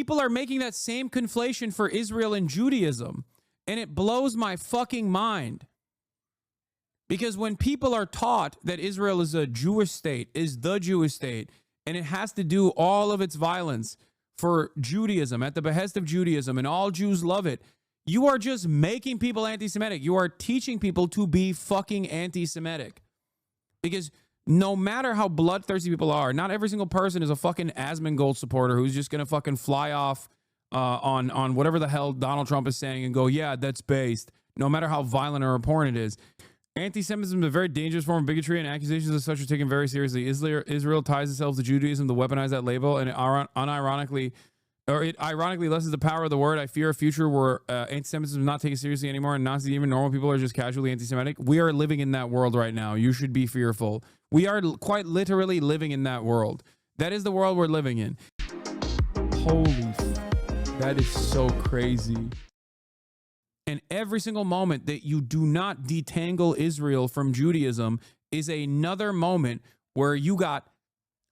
people are making that same conflation for Israel and Judaism. And it blows my fucking mind. Because when people are taught that Israel is a Jewish state, is the Jewish state, and it has to do all of its violence for Judaism, at the behest of Judaism, and all Jews love it, you are just making people anti-Semitic. You are teaching people to be fucking anti-Semitic. Because no matter how bloodthirsty people are, not every single person is a fucking Asmongold supporter who's just going to fucking fly off on whatever the hell Donald Trump is saying and go, yeah, that's based, no matter how violent or abhorrent it is. Anti-Semitism is a very dangerous form of bigotry, and accusations of such are taken very seriously. Israel ties itself to Judaism to weaponize that label, and it ironically lessens the power of the word. I fear a future where anti-Semitism is not taken seriously anymore, and Nazis, even normal people, are just casually anti-Semitic. We are living in that world right now. You should be fearful. We are quite literally living in that world. That is the world we're living in. Holy that is so crazy. And every single moment that you do not detangle Israel from Judaism is another moment where you got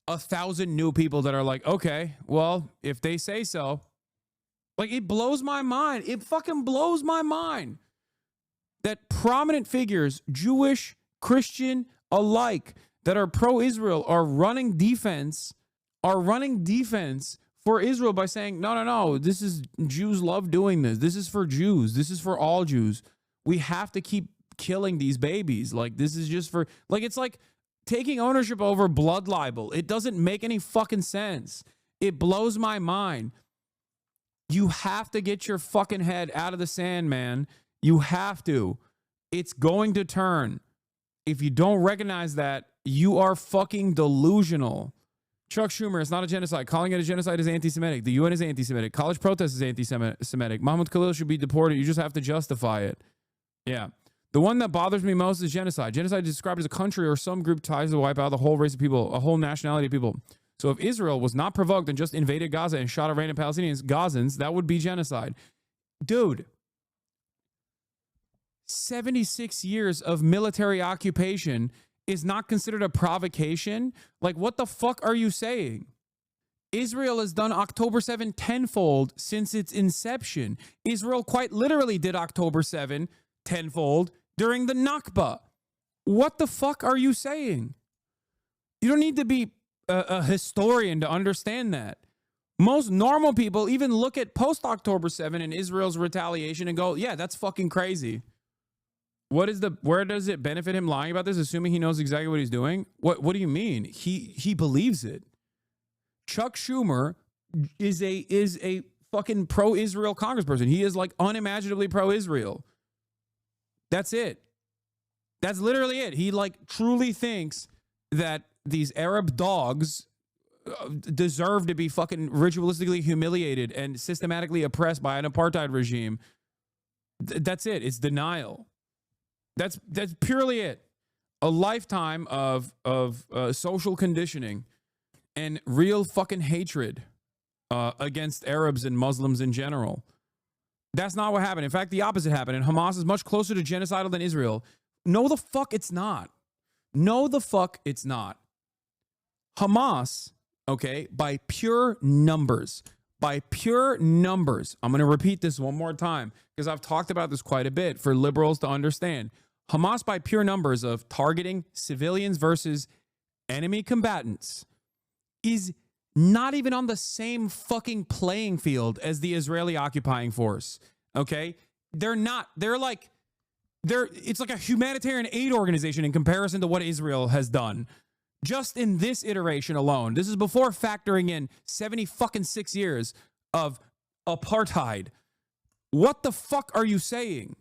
1,000 new people that are like, okay, well, if they say so. Like, it blows my mind. It fucking blows my mind that prominent figures, Jewish, Christian alike, that are pro-Israel are running defense for Israel by saying, no, this is, Jews love doing this. This is for Jews. This is for all Jews. We have to keep killing these babies. Like, this is just for, like, it's like taking ownership over blood libel. It doesn't make any fucking sense. It blows my mind. You have to get your fucking head out of the sand, man. You have to. It's going to turn. If you don't recognize that, you are fucking delusional. Chuck Schumer, it's not a genocide. Calling it a genocide is anti-Semitic. The UN is anti-Semitic. College protest is anti-Semitic. Mahmoud Khalil should be deported. You just have to justify it. Yeah. The one that bothers me most is genocide. Genocide is described as a country or some group ties to wipe out the whole race of people, a whole nationality of people. So if Israel was not provoked and just invaded Gaza and shot at random Palestinians, Gazans, that would be genocide. Dude, 76 years of military occupation is not considered a provocation? Like, what the fuck are you saying? Israel has done October 7 tenfold since its inception. Israel quite literally did October 7 tenfold during the Nakba. What the fuck are you saying? You don't need to be a historian to understand that. Most normal people even look at post-October 7 and Israel's retaliation and go, yeah, that's fucking crazy. Where does it benefit him lying about this, assuming he knows exactly what he's doing? What do you mean? He believes it. Chuck Schumer is a fucking pro-Israel congressperson. He is like unimaginably pro-Israel. That's it. That's literally it. He like truly thinks that these Arab dogs deserve to be fucking ritualistically humiliated and systematically oppressed by an apartheid regime. That's it. It's denial. That's purely it. A lifetime of social conditioning and real fucking hatred against Arabs and Muslims in general. That's not what happened. In fact, the opposite happened. And Hamas is much closer to genocidal than Israel. No, the fuck it's not. No, the fuck it's not. Hamas, okay, by pure numbers, I'm going to repeat this one more time because I've talked about this quite a bit for liberals to understand. Hamas, by pure numbers of targeting civilians versus enemy combatants, is not even on the same fucking playing field as the Israeli occupying force. Okay? They're not. It's like a humanitarian aid organization in comparison to what Israel has done. Just in this iteration alone. This is before factoring in 76 years of apartheid. What the fuck are you saying?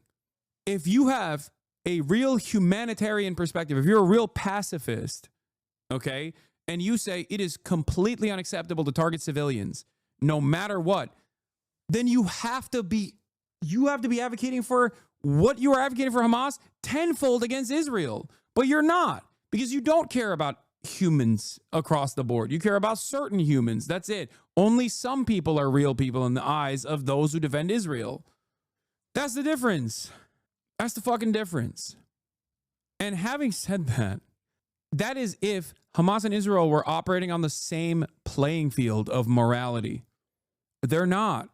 If you have a real humanitarian perspective, if you're a real pacifist, okay, and you say it is completely unacceptable to target civilians, no matter what, then you have to be advocating for what you are advocating for Hamas tenfold against Israel. But you're not, because you don't care about humans across the board. You care about certain humans. That's it. Only some people are real people in the eyes of those who defend Israel. That's the difference. That's the fucking difference. And having said that, that is if Hamas and Israel were operating on the same playing field of morality. They're not.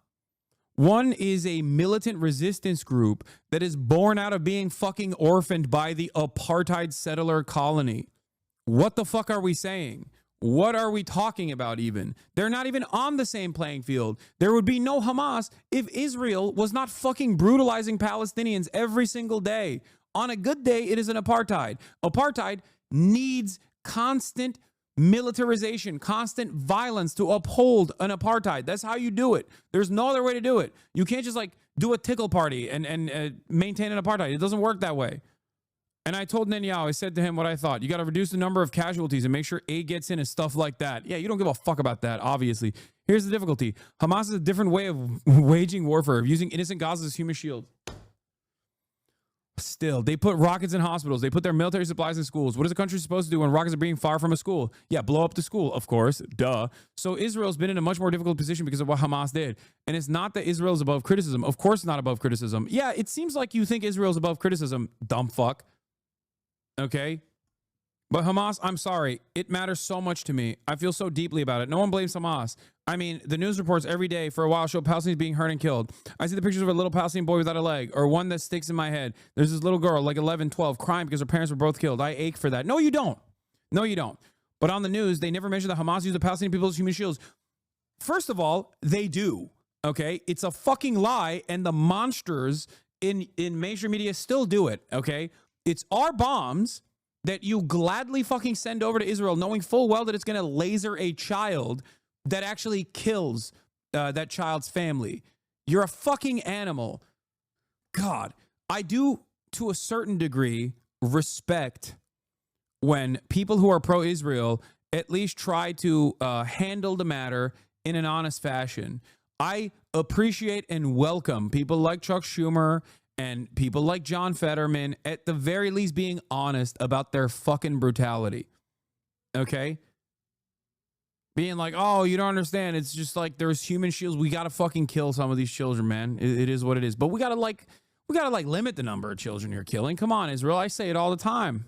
One is a militant resistance group that is born out of being fucking orphaned by the apartheid settler colony. What the fuck are we saying? What are we talking about even? They're not even on the same playing field. There would be no Hamas if Israel was not fucking brutalizing Palestinians every single day. On a good day, it is an apartheid. Apartheid needs constant militarization, constant violence to uphold an apartheid. That's how you do it. There's no other way to do it. You can't just like do a tickle party and maintain an apartheid. It doesn't work that way. And I told Netanyahu, I said to him what I thought. You got to reduce the number of casualties and make sure aid gets in and stuff like that. Yeah, you don't give a fuck about that, obviously. Here's the difficulty. Hamas is a different way of waging warfare, of using innocent Gaza as human shield. Still, they put rockets in hospitals. They put their military supplies in schools. What is the country supposed to do when rockets are being fired from a school? Yeah, blow up the school, of course. Duh. So Israel's been in a much more difficult position because of what Hamas did. And it's not that Israel's above criticism. Of course it's not above criticism. Yeah, it seems like you think Israel's above criticism, dumb fuck. Okay? But Hamas, I'm sorry. It matters so much to me. I feel so deeply about it. No one blames Hamas. I mean, the news reports every day for a while show Palestinians being hurt and killed. I see the pictures of a little Palestinian boy without a leg, or one that sticks in my head. There's this little girl, like 11, 12, crying because her parents were both killed. I ache for that. No, you don't. No, you don't. But on the news, they never mention that Hamas used the Palestinian people as human shields. First of all, they do. Okay? It's a fucking lie, and the monsters in mainstream media still do it. Okay? It's our bombs that you gladly fucking send over to Israel, knowing full well that it's going to laser a child that actually kills that child's family. You're a fucking animal. God, I do, to a certain degree, respect when people who are pro-Israel at least try to handle the matter in an honest fashion. I appreciate and welcome people like Chuck Schumer and people like John Fetterman, at the very least, being honest about their fucking brutality. Okay? Being like, oh, you don't understand. It's just like there's human shields. We got to fucking kill some of these children, man. It is what it is. But we got to limit the number of children you're killing. Come on, Israel. I say it all the time.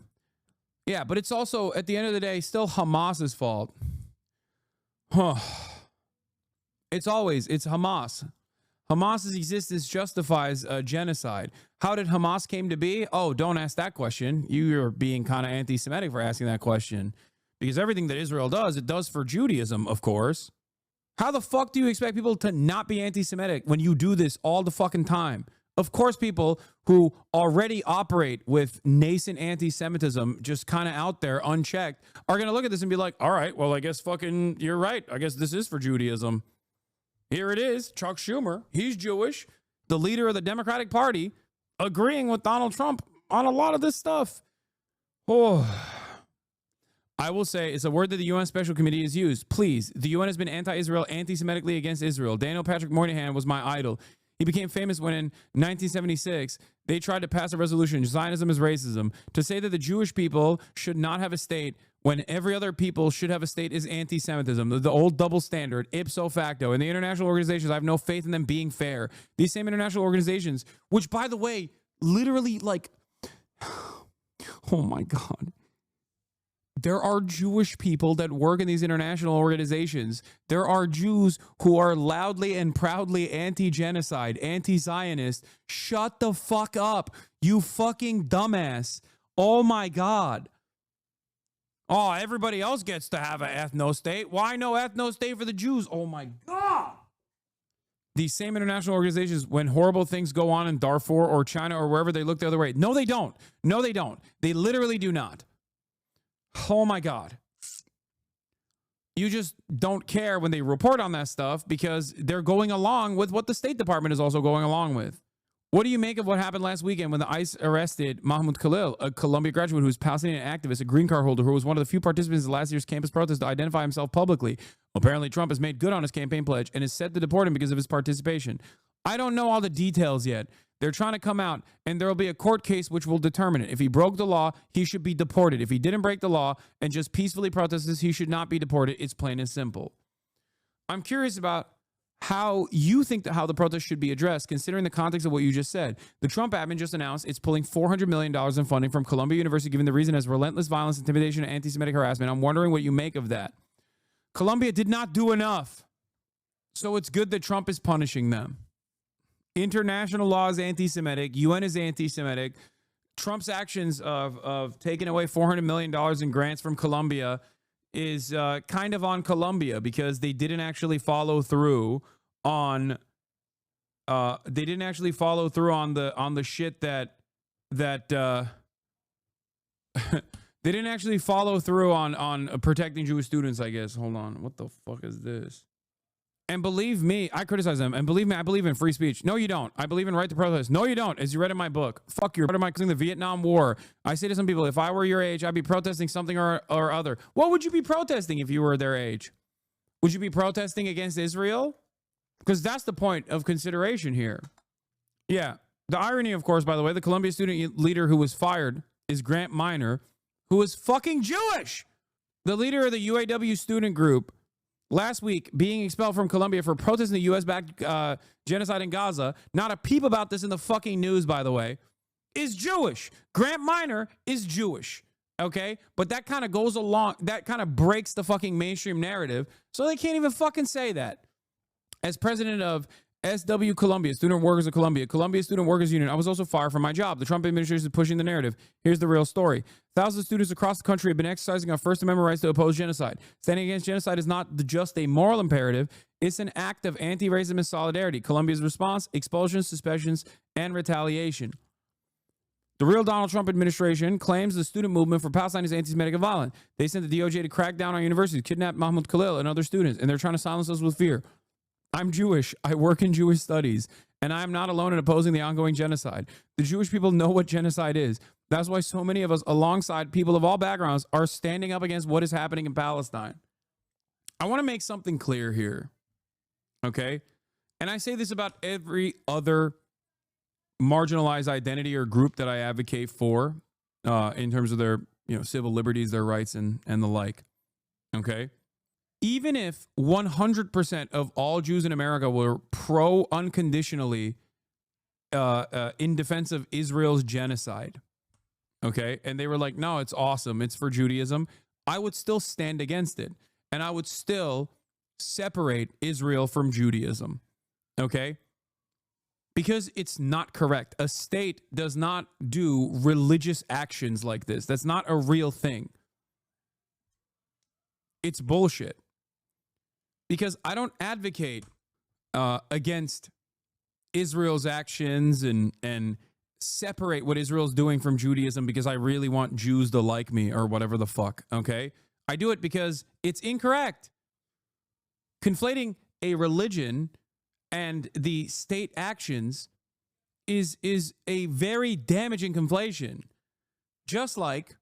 Yeah, but it's also, at the end of the day, still Hamas's fault. It's Hamas. Hamas's existence justifies genocide. How did Hamas came to be? Oh, don't ask that question. You're being kind of anti-Semitic for asking that question. Because everything that Israel does, it does for Judaism, of course. How the fuck do you expect people to not be anti-Semitic when you do this all the fucking time? Of course, people who already operate with nascent anti-Semitism just kind of out there unchecked are going to look at this and be like, all right, well, I guess fucking you're right. I guess this is for Judaism. Here it is, Chuck Schumer. He's Jewish, the leader of the Democratic Party, agreeing with Donald Trump on a lot of this stuff. Oh, I will say it's a word that the UN Special Committee has used. Please, the UN has been anti-Israel, anti-Semitically against Israel. Daniel Patrick Moynihan was my idol. He became famous when in 1976, they tried to pass a resolution, Zionism is racism, to say that the Jewish people should not have a state when every other people should have a state is anti-Semitism, the old double standard, ipso facto. And the international organizations, I have no faith in them being fair. These same international organizations, which, by the way, literally, like, oh my God. There are Jewish people that work in these international organizations. There are Jews who are loudly and proudly anti-genocide, anti-Zionist. Shut the fuck up, you fucking dumbass. Oh my God. Oh, everybody else gets to have an ethno-state. Why no ethno-state for the Jews? Oh my God. These same international organizations, when horrible things go on in Darfur or China or wherever, they look the other way. No, they don't. No, they don't. They literally do not. Oh my God. You just don't care when they report on that stuff because they're going along with what the State Department is also going along with. What do you make of what happened last weekend when the ICE arrested Mahmoud Khalil, a Columbia graduate who was a Palestinian activist, a green card holder who was one of the few participants in last year's campus protest to identify himself publicly? Apparently, Trump has made good on his campaign pledge and is set to deport him because of his participation. I don't know all the details yet. They're trying to come out, and there will be a court case which will determine it. If he broke the law, he should be deported. If he didn't break the law and just peacefully protested, he should not be deported. It's plain and simple. I'm curious about how you think that how the protest should be addressed, considering the context of what you just said. The Trump admin just announced it's pulling $400 million in funding from Columbia University, given the reason as relentless violence, intimidation, and anti-Semitic harassment. I'm wondering what you make of that. Columbia did not do enough. So it's good that Trump is punishing them. International law is anti-Semitic. UN is anti-Semitic. Trump's actions of taking away $400 million in grants from Colombia is kind of on Colombia because they didn't actually follow through on the shit that they didn't actually follow through on protecting Jewish students, I guess. Hold on. What the fuck is this? And believe me, I criticize them. And believe me, I believe in free speech. No, you don't. I believe in right to protest. No, you don't. As you read in my book. Fuck you. The Vietnam War. I say to some people, if I were your age, I'd be protesting something or other. What would you be protesting if you were their age? Would you be protesting against Israel? Because that's the point of consideration here. Yeah. The irony, of course, by the way, the Columbia student leader who was fired is Grant Minor, who is fucking Jewish. The leader of the UAW student group last week being expelled from Colombia for protesting the U.S.-backed genocide in Gaza, not a peep about this in the fucking news, by the way, is Jewish. Grant Minor is Jewish, okay? But that kind of goes along, that kind of breaks the fucking mainstream narrative, so they can't even fucking say that. As president of SW Columbia, Student Workers of Columbia, Columbia Student Workers Union, I was also fired from my job. The Trump administration is pushing the narrative. Here's the real story. Thousands of students across the country have been exercising our First Amendment rights to oppose genocide. Standing against genocide is not just a moral imperative. It's an act of anti-racism and solidarity. Columbia's response, expulsions, suspensions, and retaliation. The real Donald Trump administration claims the student movement for Palestine is anti-Semitic and violent. They sent the DOJ to crack down on universities, kidnap Mahmoud Khalil and other students, and they're trying to silence us with fear. I'm Jewish. I work in Jewish studies, and I'm not alone in opposing the ongoing genocide. The Jewish people know what genocide is. That's why so many of us, alongside people of all backgrounds, are standing up against what is happening in Palestine. I want to make something clear here, okay? And I say this about every other marginalized identity or group that I advocate for in terms of their, civil liberties, their rights, and the like, okay? Even if 100% of all Jews in America were unconditionally in defense of Israel's genocide, okay, and they were like, no, it's awesome, it's for Judaism, I would still stand against it. And I would still separate Israel from Judaism, okay? Because it's not correct. A state does not do religious actions like this. That's not a real thing. It's bullshit. Because I don't advocate against Israel's actions and separate what Israel's doing from Judaism because I really want Jews to like me or whatever the fuck, okay? I do it because it's incorrect. Conflating a religion and the state actions is a very damaging conflation. Just like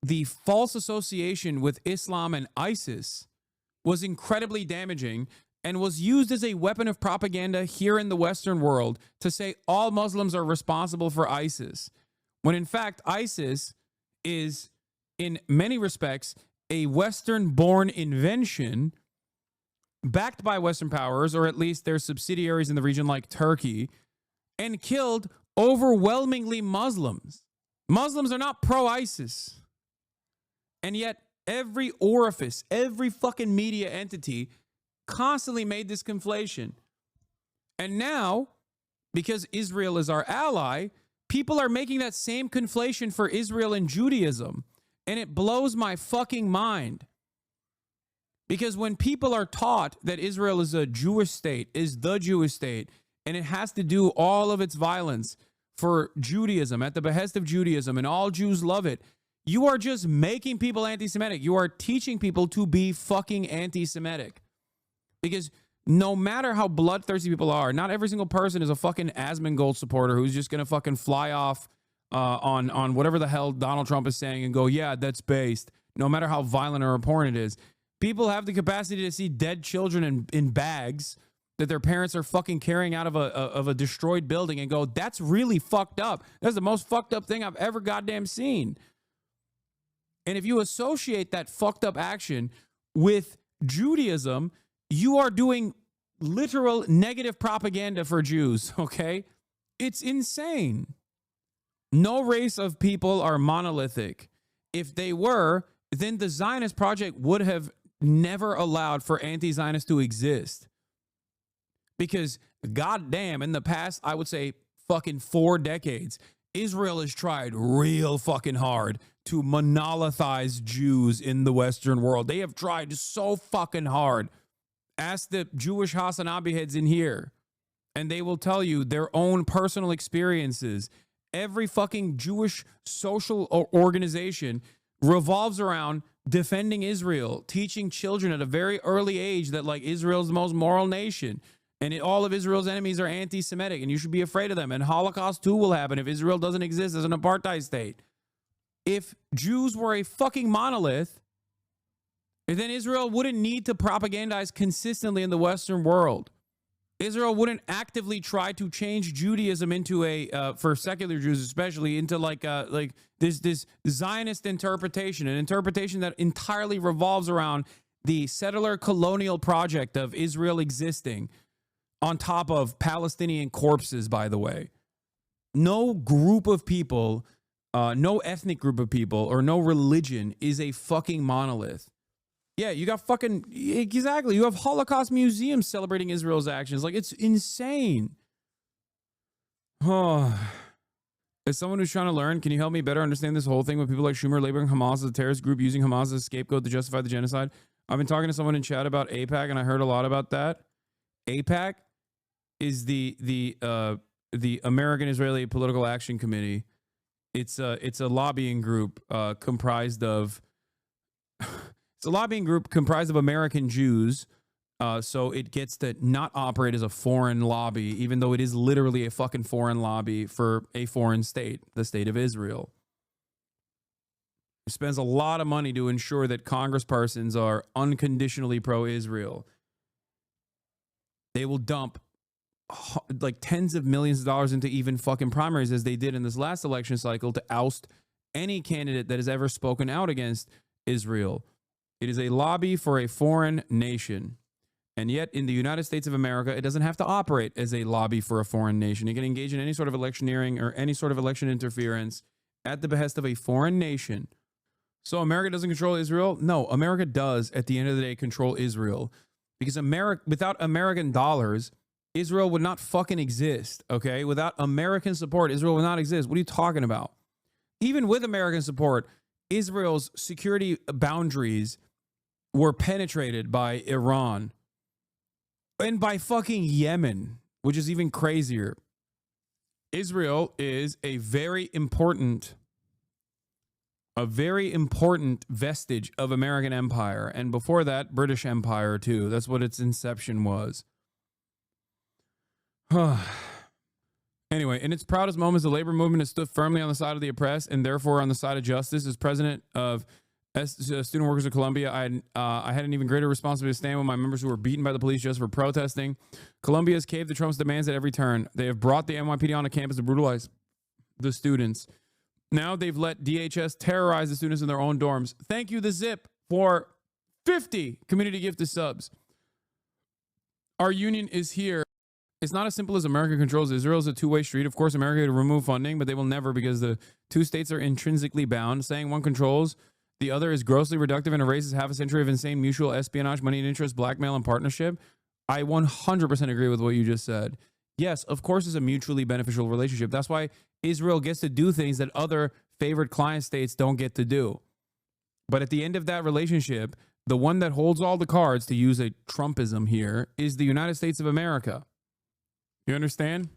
the false association with Islam and ISIS was incredibly damaging and was used as a weapon of propaganda here in the Western world to say all Muslims are responsible for ISIS, when in fact ISIS is in many respects a Western-born invention backed by Western powers, or at least their subsidiaries in the region like Turkey, and killed overwhelmingly Muslims. Muslims are not pro-ISIS. And yet every orifice, every fucking media entity constantly made this conflation. And now, because Israel is our ally, people are making that same conflation for Israel and Judaism. And it blows my fucking mind. Because when people are taught that Israel is a Jewish state, is the Jewish state, and it has to do all of its violence for Judaism, at the behest of Judaism, and all Jews love it, you are just making people anti-Semitic. You are teaching people to be fucking anti-Semitic. Because no matter how bloodthirsty people are, not every single person is a fucking Asmongold supporter who's just going to fucking fly off on whatever the hell Donald Trump is saying and go, yeah, that's based. No matter how violent or abhorrent it is. People have the capacity to see dead children in bags that their parents are fucking carrying out of a destroyed building and go, that's really fucked up. That's the most fucked up thing I've ever goddamn seen. And if you associate that fucked up action with Judaism, you are doing literal negative propaganda for Jews, okay? It's insane. No race of people are monolithic. If they were, then the Zionist project would have never allowed for anti-Zionists to exist. Because goddamn, in the past, I would say fucking 4 decades, Israel has tried real fucking hard to monolithize Jews in the Western world. They have tried so fucking hard. Ask the Jewish HasanAbi heads in here, and they will tell you their own personal experiences. Every fucking Jewish social organization revolves around defending Israel, teaching children at a very early age that like Israel's the most moral nation. And all of Israel's enemies are anti-Semitic, and you should be afraid of them. And Holocaust too will happen if Israel doesn't exist as an apartheid state. If Jews were a fucking monolith, then Israel wouldn't need to propagandize consistently in the Western world. Israel wouldn't actively try to change Judaism into a, for secular Jews especially, into like this Zionist interpretation, an interpretation that entirely revolves around the settler colonial project of Israel existing on top of Palestinian corpses, by the way. No group of people, no ethnic group of people, or no religion is a fucking monolith. Yeah, you got fucking, exactly. You have Holocaust museums celebrating Israel's actions. Like, it's insane. Oh. As someone who's trying to learn, can you help me better understand this whole thing with people like Schumer labeling Hamas as a terrorist group, using Hamas as a scapegoat to justify the genocide? I've been talking to someone in chat about AIPAC, and I heard a lot about that. AIPAC is the American Israeli Political Action Committee. It's a lobbying group comprised of American Jews, so it gets to not operate as a foreign lobby, even though it is literally a fucking foreign lobby for a foreign state, the state of Israel. It spends a lot of money to ensure that congresspersons are unconditionally pro-Israel. They will dump like tens of millions of dollars into even fucking primaries, as they did in this last election cycle, to oust any candidate that has ever spoken out against Israel. It is a lobby for a foreign nation. And yet in the United States of America, it doesn't have to operate as a lobby for a foreign nation. It can engage in any sort of electioneering or any sort of election interference at the behest of a foreign nation. So America doesn't control Israel? No, America does at the end of the day control Israel. Because without American dollars, Israel would not fucking exist, okay? Without American support, Israel would not exist. What are you talking about? Even with American support, Israel's security boundaries were penetrated by Iran and by fucking Yemen, which is even crazier. Israel is a very important vestige of American empire. And before that, British Empire too. That's what its inception was. Anyway, in its proudest moments, the labor movement has stood firmly on the side of the oppressed and therefore on the side of justice. As president of Student Workers of Colombia, I had an even greater responsibility to stand with my members who were beaten by the police just for protesting. Colombia has caved to Trump's demands at every turn. They have brought the NYPD onto campus to brutalize the students. Now they've let DHS terrorize the students in their own dorms. Thank you, The Zip, for 50 community gifted subs. Our union is here. It's not as simple as America controls Israel. It's a two-way street. Of course, America could remove funding, but they will never, because the two states are intrinsically bound. Saying one controls the other is grossly reductive and erases half a century of insane mutual espionage, money and interest, blackmail, and partnership. I 100% agree with what you just said. Yes, of course, it's a mutually beneficial relationship. That's why Israel gets to do things that other favored client states don't get to do. But at the end of that relationship, the one that holds all the cards, to use a Trumpism here, is the United States of America. You understand?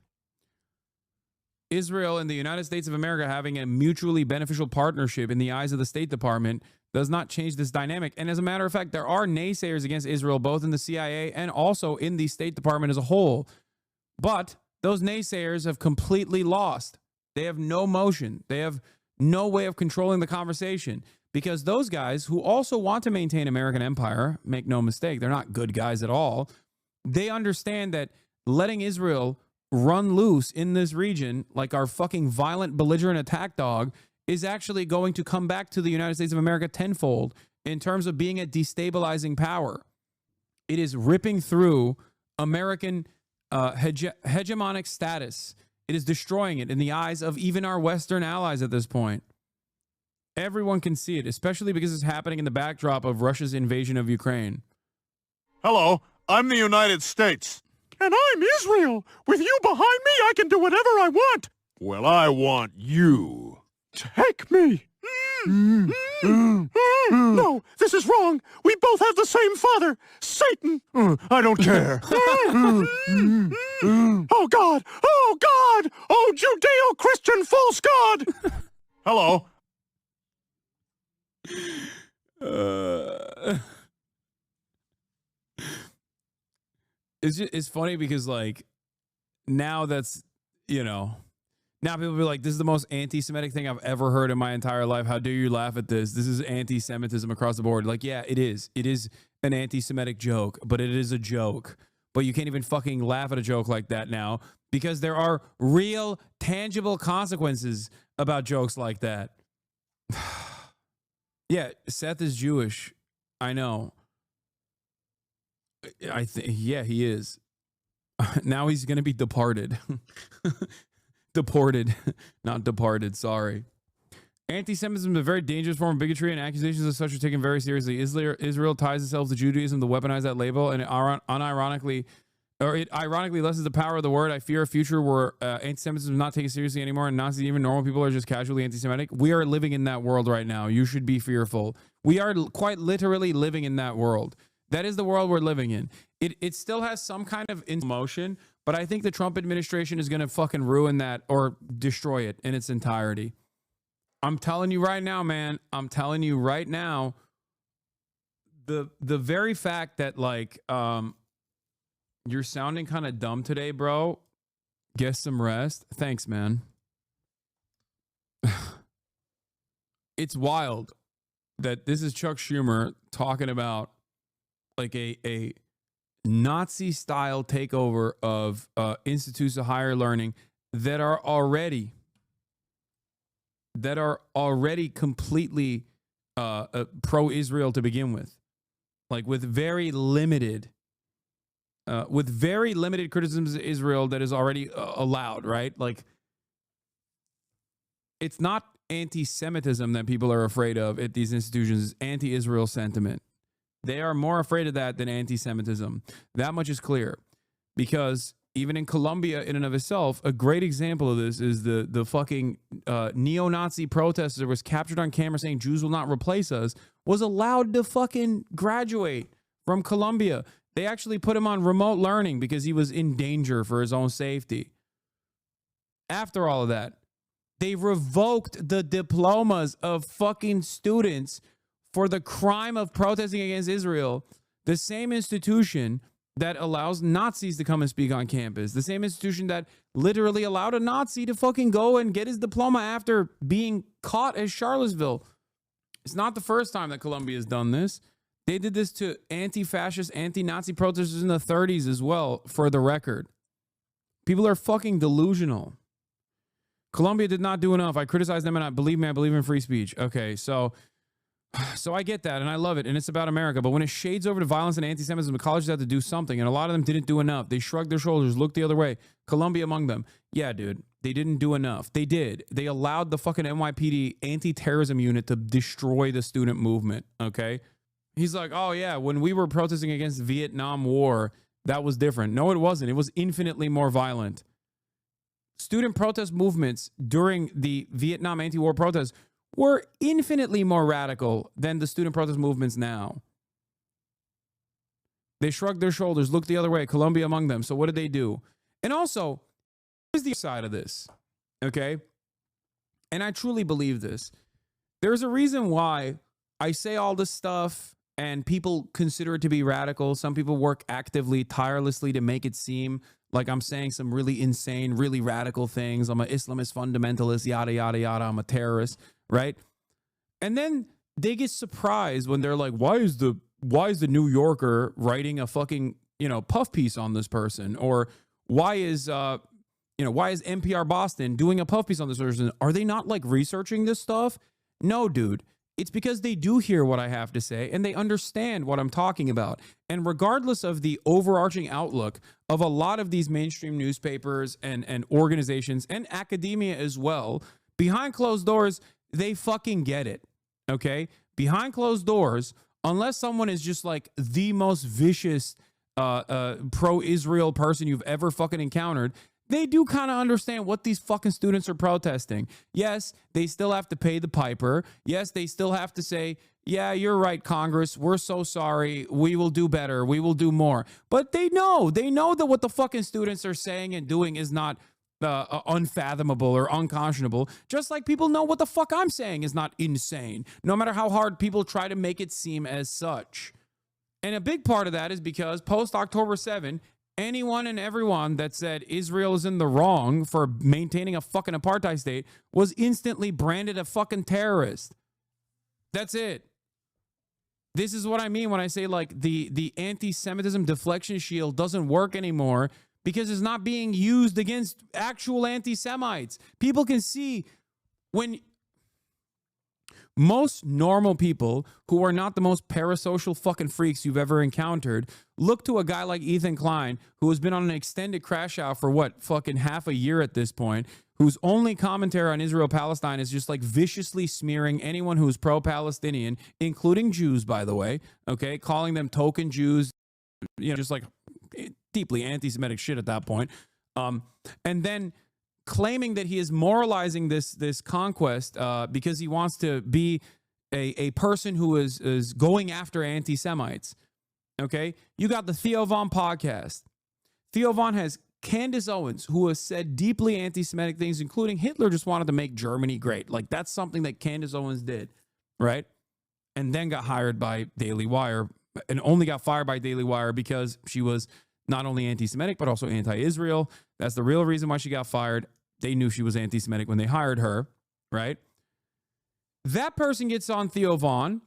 Israel and the United States of America having a mutually beneficial partnership in the eyes of the State Department does not change this dynamic. And as a matter of fact, there are naysayers against Israel, both in the CIA and also in the State Department as a whole. But those naysayers have completely lost. They have no motion. They have no way of controlling the conversation, because those guys who also want to maintain American empire, make no mistake, they're not good guys at all. They understand that letting Israel run loose in this region like our fucking violent, belligerent attack dog is actually going to come back to the United States of America tenfold in terms of being a destabilizing power. It is ripping through American hegemonic status. It is destroying it in the eyes of even our Western allies at this point. Everyone can see it, especially because it's happening in the backdrop of Russia's invasion of Ukraine. Hello, I'm the United States. And I'm Israel. With you behind me, I can do whatever I want. Well, I want you. Take me. No, this is wrong. We both have the same father, Satan. I don't care. Oh, God. Oh, God. Oh, Judeo-Christian false God. Hello. It's funny because, like, now that's, you know, now people be like, this is the most anti-Semitic thing I've ever heard in my entire life. How dare you laugh at this? This is anti-Semitism across the board. Like, yeah, it is. It is an anti-Semitic joke, but it is a joke. But you can't even fucking laugh at a joke like that now because there are real, tangible consequences about jokes like that. Yeah, Seth is Jewish. I know. I think, yeah, he is. Now he's going to be departed. Deported, not departed. Sorry. Anti-Semitism is a very dangerous form of bigotry, and accusations of such are taken very seriously. Israel ties itself to Judaism to weaponize that label, and it ironically lessens the power of the word. I fear a future where anti-Semitism is not taken seriously anymore, and Nazis, even normal people, are just casually anti-Semitic. We are living in that world right now. You should be fearful. We are quite literally living in that world. That is the world we're living in. It still has some kind of emotion, but I think the Trump administration is going to fucking ruin that or destroy it in its entirety. I'm telling you right now, man. I'm telling you right now. The very fact that, like, you're sounding kind of dumb today, bro. Get some rest. Thanks, man. It's wild that this is Chuck Schumer talking about like a Nazi-style takeover of institutes of higher learning that are already completely pro-Israel to begin with, like with very limited criticisms of Israel that is already allowed, right? Like, it's not anti-Semitism that people are afraid of at these institutions. It's anti-Israel sentiment. They are more afraid of that than anti-Semitism. That much is clear, because even in Colombia, in and of itself, a great example of this is the fucking neo-Nazi protester that was captured on camera saying Jews will not replace us, was allowed to fucking graduate from Colombia. They actually put him on remote learning because he was in danger for his own safety. After all of that, they revoked the diplomas of fucking students for the crime of protesting against Israel, the same institution that allows Nazis to come and speak on campus, the same institution that literally allowed a Nazi to fucking go and get his diploma after being caught at Charlottesville. It's not the first time that Colombia has done this. They did this to anti-fascist, anti-Nazi protesters in the 30s as well, for the record. People are fucking delusional. Colombia did not do enough. I criticize them, and I believe in free speech. Okay, so I get that, and I love it, and it's about America. But when it shades over to violence and anti-Semitism, the colleges have to do something, and a lot of them didn't do enough. They shrugged their shoulders, looked the other way. Colombia among them. Yeah, dude, they didn't do enough. They did. They allowed the fucking NYPD anti-terrorism unit to destroy the student movement, okay? He's like, oh, yeah, when we were protesting against the Vietnam War, that was different. No, it wasn't. It was infinitely more violent. Student protest movements during the Vietnam anti-war protests were infinitely more radical than the student protest movements now. They shrugged their shoulders, looked the other way, Colombia among them. So what did they do? And also, here's the side of this, okay? And I truly believe this. There's a reason why I say all this stuff and people consider it to be radical. Some people work actively, tirelessly to make it seem like I'm saying some really insane, really radical things. I'm an Islamist fundamentalist, yada, yada, yada. I'm a terrorist, right? And then they get surprised when they're like, why is the New Yorker writing a fucking, puff piece on this person? Or why is NPR Boston doing a puff piece on this person? Are they not like researching this stuff? No, dude. It's because they do hear what I have to say and they understand what I'm talking about. And regardless of the overarching outlook of a lot of these mainstream newspapers and organizations and academia as well, behind closed doors, they fucking get it. Okay? Behind closed doors, unless someone is just like the most vicious pro-Israel person you've ever fucking encountered, they do kind of understand what these fucking students are protesting. Yes, they still have to pay the piper. Yes, they still have to say, yeah, you're right, Congress. We're so sorry. We will do better. We will do more. But they know that what the fucking students are saying and doing is not unfathomable or unconscionable, just like people know what the fuck I'm saying is not insane, no matter how hard people try to make it seem as such. And a big part of that is because post-October 7, anyone and everyone that said Israel is in the wrong for maintaining a fucking apartheid state was instantly branded a fucking terrorist. That's it. This is what I mean when I say like the anti-Semitism deflection shield doesn't work anymore because it's not being used against actual anti-Semites. People can see when most normal people who are not the most parasocial fucking freaks you've ever encountered look to a guy like Ethan Klein, who has been on an extended crash out for what, fucking half a year at this point, whose only commentary on Israel-Palestine is just like viciously smearing anyone who's pro-Palestinian, including Jews, by the way, okay, calling them token Jews, you know, just like deeply anti-Semitic shit at that point. And then claiming that he is moralizing this conquest because he wants to be a person who is going after anti-Semites. Okay? You got the Theo Von podcast. Theo Von has Candace Owens, who has said deeply anti-Semitic things, including Hitler just wanted to make Germany great. Like, that's something that Candace Owens did, right? And then got hired by Daily Wire, and only got fired by Daily Wire because she was not only anti-Semitic, but also anti-Israel. That's the real reason why she got fired. They knew she was anti-Semitic when they hired her, right? That person gets on Theo Von,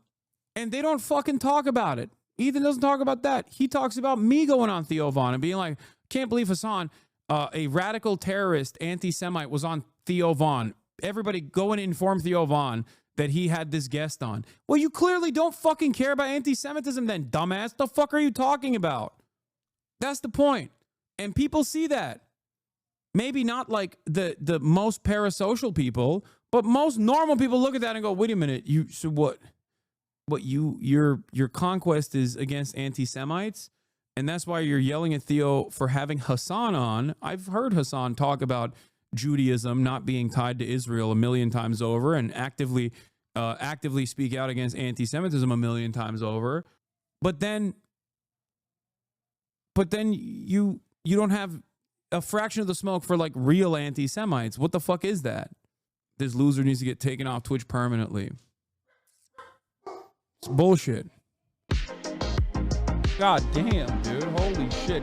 and they don't fucking talk about it. Ethan doesn't talk about that. He talks about me going on Theo Von and being like, can't believe Hasan, a radical terrorist, anti-Semite, was on Theo Von. Everybody go and inform Theo Von that he had this guest on. Well, you clearly don't fucking care about anti-Semitism then, dumbass. The fuck are you talking about? That's the point. And people see that. Maybe not like the most parasocial people, but most normal people look at that and go, wait a minute, so what your conquest is against anti-Semites? And that's why you're yelling at Theo for having Hasan on. I've heard Hasan talk about Judaism not being tied to Israel a million times over and actively speak out against anti-Semitism a million times over. But then you don't have a fraction of the smoke for like real anti-Semites. What the fuck is that? This loser needs to get taken off Twitch permanently. It's bullshit. God damn, dude. Holy shit.